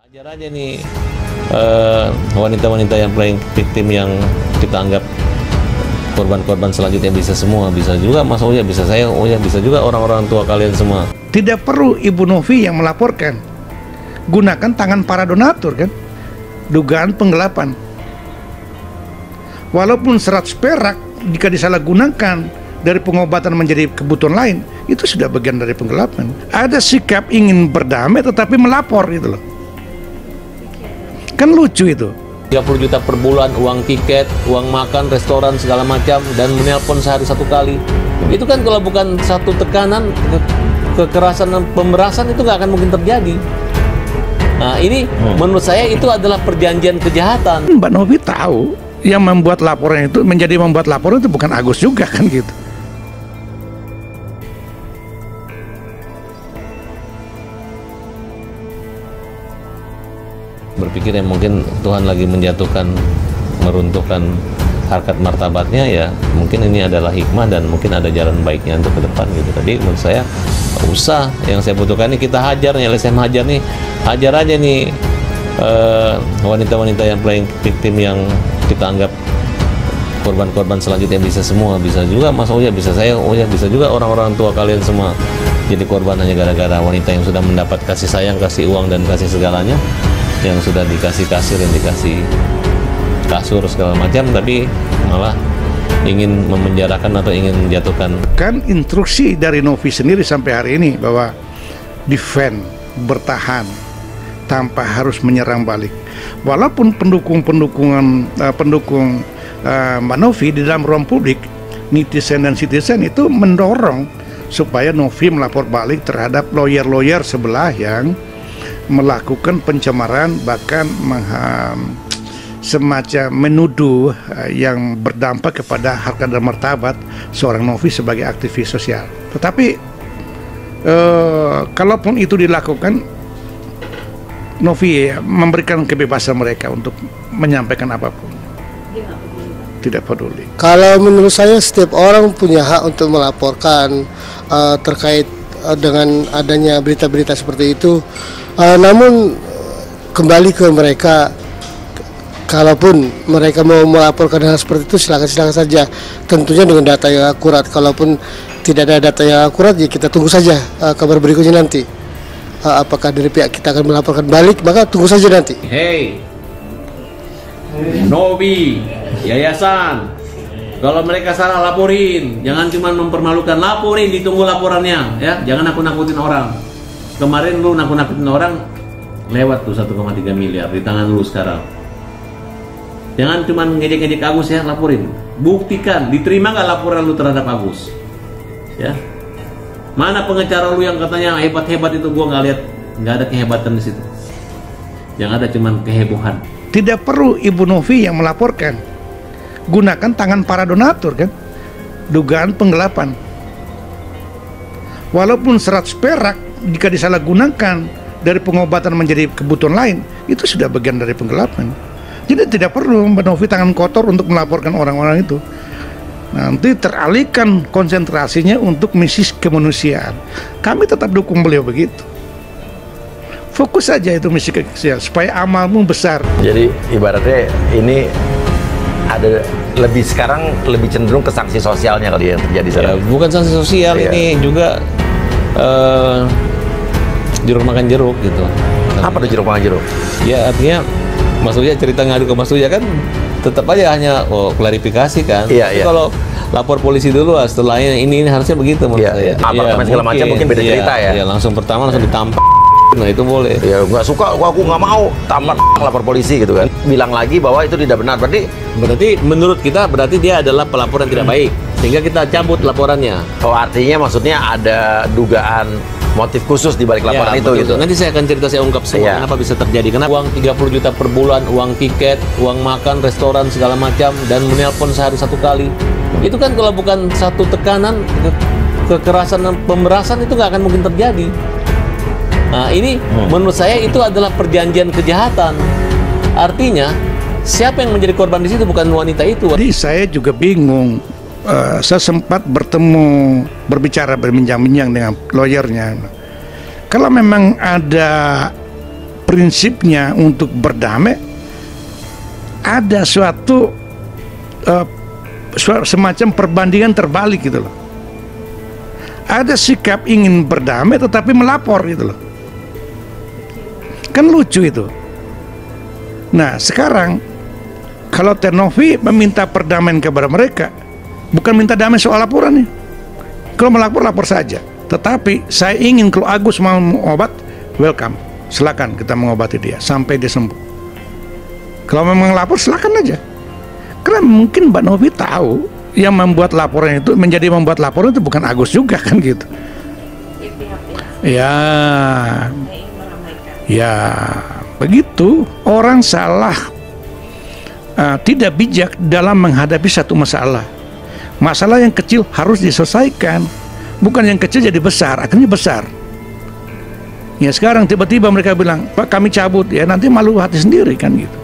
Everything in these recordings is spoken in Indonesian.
Ajar aja nih wanita-wanita yang paling victim yang kita anggap korban-korban selanjutnya, bisa semua, bisa juga Mas Oya, bisa saya, Oya, bisa juga orang-orang tua kalian semua. Tidak perlu Ibu Novi yang melaporkan, gunakan tangan para donatur kan, dugaan penggelapan. Walaupun 100 perak jika disalahgunakan dari pengobatan menjadi kebutuhan lain, itu sudah bagian dari penggelapan. Ada sikap ingin berdamai tetapi melapor gitu loh. Kan lucu itu. 30 juta per bulan, uang tiket, uang makan, restoran, segala macam, dan menelpon sehari 1 kali. Itu kan kalau bukan satu tekanan, kekerasan dan pemerasan, itu nggak akan mungkin terjadi. Nah ini menurut saya itu adalah perjanjian kejahatan. Mbak Novi tahu yang membuat laporan itu, menjadi membuat laporan itu bukan Agus juga kan gitu. Berpikir yang mungkin Tuhan lagi menjatuhkan, meruntuhkan harkat martabatnya, ya mungkin ini adalah hikmah dan mungkin ada jalan baiknya untuk ke depan gitu. Tadi menurut saya usah, yang saya butuhkan ini kita hajar nih, LSM hajar nih, hajar aja nih wanita-wanita yang paling victim yang kita anggap korban-korban selanjutnya, bisa semua, bisa juga Mas Oya, bisa saya, Oya, bisa juga orang-orang tua kalian semua jadi korban hanya gara-gara wanita yang sudah mendapat kasih sayang, kasih uang dan kasih segalanya, yang sudah dikasih kasir, yang dikasih kasur segala macam, tapi malah ingin memenjarakan atau ingin menjatuhkan. Kan instruksi dari Novi sendiri sampai hari ini bahwa defend, bertahan tanpa harus menyerang balik. Walaupun pendukung Mbak Novi di dalam ruang publik, netizen dan citizen itu mendorong supaya Novi melapor balik terhadap lawyer-lawyer sebelah yang melakukan pencemaran, bahkan semacam menuduh yang berdampak kepada harkat dan martabat seorang Novi sebagai aktivis sosial. Tetapi kalaupun itu dilakukan, Novi memberikan kebebasan mereka untuk menyampaikan apapun. Tidak peduli. Kalau menurut saya setiap orang punya hak untuk melaporkan terkait dengan adanya berita-berita seperti itu. Namun kembali ke mereka, kalaupun mereka mau melaporkan hal seperti itu, silakan saja. Tentunya dengan data yang akurat. Kalaupun tidak ada data yang akurat, ya kita tunggu saja kabar berikutnya nanti. Apakah dari pihak kita akan melaporkan balik, maka tunggu saja nanti. Hey, Novi, yayasan, kalau mereka salah laporin, jangan cuma mempermalukan, laporin, ditunggu laporannya, ya, jangan nakut-nakutin orang. Kemarin lu nakut-nakutin orang, lewat tuh 1,3 miliar di tangan lu sekarang. Jangan cuma ngejek-ngejek Agus, ya, laporin, buktikan, diterima nggak laporan lu terhadap Agus, ya. Mana pengacara lu yang katanya hebat-hebat itu, gua nggak lihat, nggak ada kehebatan di situ. Yang ada cuma kehebohan. Tidak perlu Ibu Novi yang melaporkan, gunakan tangan para donatur kan, dugaan penggelapan. Walaupun 100 perak jika disalahgunakan dari pengobatan menjadi kebutuhan lain, itu sudah bagian dari penggelapan. Jadi tidak perlu Mbak Novi tangan kotor untuk melaporkan orang-orang itu. Nanti teralihkan konsentrasinya untuk misi kemanusiaan. Kami tetap dukung beliau begitu. Fokus saja itu misi kemanusiaan supaya amalmu besar. Jadi ibaratnya ini ada lebih, sekarang lebih cenderung ke sanksi sosialnya kali yang terjadi sekarang. Ya, bukan sanksi sosial, ini juga jeruk makan jeruk gitu. Apa tuh jeruk makan jeruk? Ya artinya Mas Uya cerita ngadu ke Mas Uya kan tetap aja hanya klarifikasi kan. Iya. Kalau lapor polisi dulu, setelahnya ini harusnya begitu menurut saya. Apartemen segala macam mungkin beda cerita ya. Iya, langsung pertama langsung ditampar. Nah itu boleh. Ya nggak suka, aku nggak mau, tamat lapor polisi gitu kan. Bilang lagi bahwa itu tidak benar, berarti menurut kita berarti dia adalah pelapor yang tidak baik, sehingga kita cabut laporannya. Oh, artinya maksudnya ada dugaan motif khusus di balik laporan itu betul. gitu. Nanti saya akan cerita, saya ungkap semua kenapa bisa terjadi. Karena uang 30 juta per bulan, uang tiket, uang makan, restoran, segala macam, dan menelpon sehari 1 kali. Itu kan kalau bukan satu tekanan, kekerasan dan pemerasan, itu nggak akan mungkin terjadi. Nah ini menurut saya itu adalah perjanjian kejahatan. Artinya siapa yang menjadi korban di situ bukan wanita itu. Jadi saya juga bingung. Saya sempat berbincang-bincang dengan lawyernya. Kalau memang ada prinsipnya untuk berdamai, ada suatu semacam perbandingan terbalik gitu loh. Ada sikap ingin berdamai tetapi melapor gitu loh. Kan lucu itu. Nah sekarang kalau Teh Novi meminta perdamaian kepada mereka, bukan minta damai soal laporannya. Kalau melapor, lapor saja. Tetapi saya ingin kalau Agus mau obat, welcome, silakan kita mengobati dia sampai dia sembuh. Kalau memang lapor, silakan aja. Karena mungkin Mbak Novi tahu yang membuat laporan itu, menjadi membuat laporan itu bukan Agus juga kan gitu. Ya begitu. Orang salah, tidak bijak dalam menghadapi satu masalah. Masalah yang kecil harus diselesaikan, bukan yang kecil jadi besar, akhirnya besar. Ya sekarang tiba-tiba mereka bilang, Pak kami cabut, ya nanti malu hati sendiri kan gitu.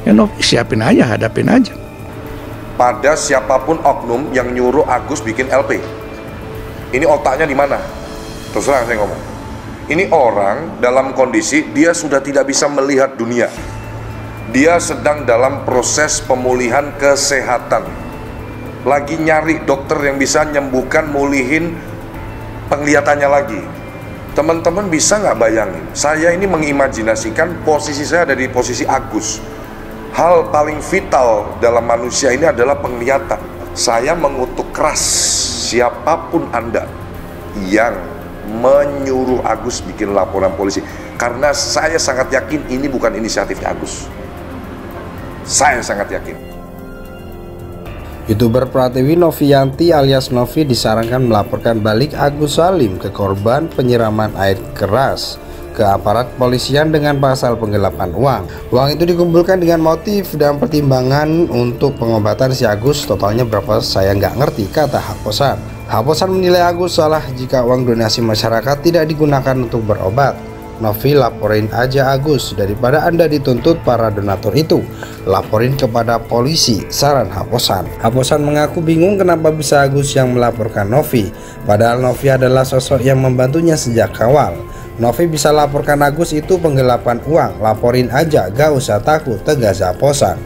Ya Novi siapin aja, hadapin aja. Pada siapapun oknum yang nyuruh Agus bikin LP, ini otaknya di mana? Terus terang saya ngomong, ini orang dalam kondisi dia sudah tidak bisa melihat dunia. Dia sedang dalam proses pemulihan kesehatan, lagi nyari dokter yang bisa nyembuhkan, mulihin penglihatannya lagi. Teman-teman bisa nggak bayangin, saya ini mengimajinasikan posisi saya ada di posisi Agus. Hal paling vital dalam manusia ini adalah penglihatan. Saya mengutuk keras siapapun Anda yang menyuruh Agus bikin laporan polisi, karena saya sangat yakin ini bukan inisiatifnya Agus. Saya sangat yakin. YouTuber Pratiwi Novianti alias Novi disarankan melaporkan balik Agus Salim ke korban penyiraman air keras ke aparat kepolisian dengan pasal penggelapan uang. Uang itu dikumpulkan dengan motif dan pertimbangan untuk pengobatan si Agus. Totalnya berapa saya nggak ngerti, kata Haposan. Haposan menilai Agus salah jika uang donasi masyarakat tidak digunakan untuk berobat. Novi, laporin aja Agus daripada Anda dituntut para donatur itu. Laporin kepada polisi, saran Haposan. Haposan mengaku bingung kenapa bisa Agus yang melaporkan Novi, padahal Novi adalah sosok yang membantunya sejak awal. Novi bisa laporkan Agus itu penggelapan uang, laporin aja, gak usah takut, tegas Haposan.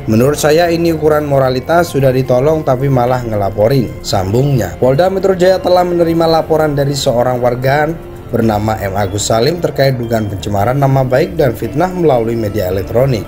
Menurut saya ini ukuran moralitas, sudah ditolong tapi malah ngelaporin, sambungnya. Polda Metro Jaya telah menerima laporan dari seorang warga bernama M. Agus Salim terkait dugaan pencemaran nama baik dan fitnah melalui media elektronik.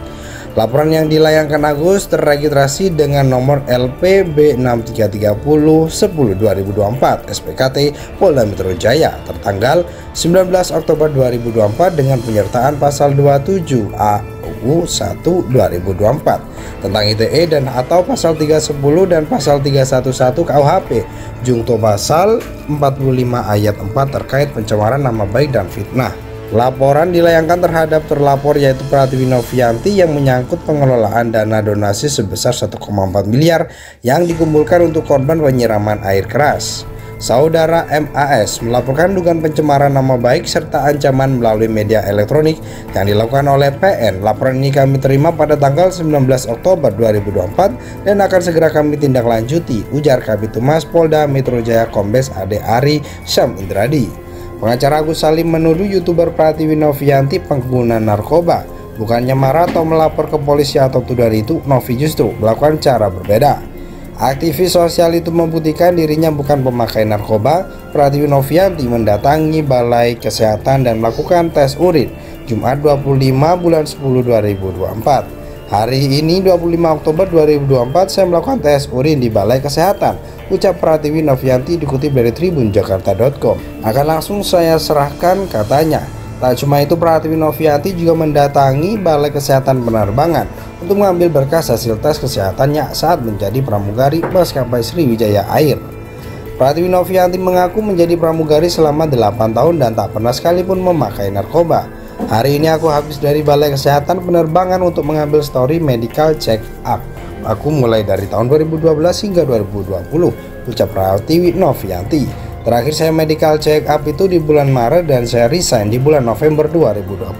Laporan yang dilayangkan Agus terregistrasi dengan nomor LPB 6330/10/2024 SPKT Polda Metro Jaya tertanggal 19 Oktober 2024 dengan penyertaan pasal 27 AUU 1 2024 tentang ITE dan atau pasal 310 dan pasal 311 KUHP jungto pasal 45 ayat 4 terkait pencemaran nama baik dan fitnah. Laporan dilayangkan terhadap terlapor yaitu Pratiwi Novianti yang menyangkut pengelolaan dana donasi sebesar 1,4 miliar yang dikumpulkan untuk korban penyiraman air keras. Saudara MAS melaporkan dugaan pencemaran nama baik serta ancaman melalui media elektronik yang dilakukan oleh PN. Laporan ini kami terima pada tanggal 19 Oktober 2024 dan akan segera kami tindak lanjuti, ujar Kabid Humas Polda Metro Jaya Kombes Ade Ari Syam Indradi. Pengacara Agus Salim menuduh YouTuber Pratiwi Novianti pengguna narkoba. Bukannya marah atau melapor ke polisi atau tudar itu, Novi justru melakukan cara berbeda. Aktivis sosial itu membuktikan dirinya bukan pemakai narkoba. Pratiwi Novianti mendatangi Balai Kesehatan dan melakukan tes urin Jumat 25 bulan 10 2024. Hari ini 25 Oktober 2024 saya melakukan tes urin di Balai Kesehatan, ucap Pratiwi Novianti dikutip dari tribunjakarta.com. Akan langsung saya serahkan, katanya. Tak cuma itu, Pratiwi Novianti juga mendatangi Balai Kesehatan Penerbangan untuk mengambil berkas hasil tes kesehatannya saat menjadi pramugari maskapai Sriwijaya Air. Pratiwi Novianti mengaku menjadi pramugari selama 8 tahun dan tak pernah sekalipun memakai narkoba. Hari ini aku habis dari Balai Kesehatan Penerbangan untuk mengambil story medical check up. Aku mulai dari tahun 2012 hingga 2020, ucap Pratiwi Novianti. Terakhir saya medical check up itu di bulan Maret dan saya resign di bulan November 2020.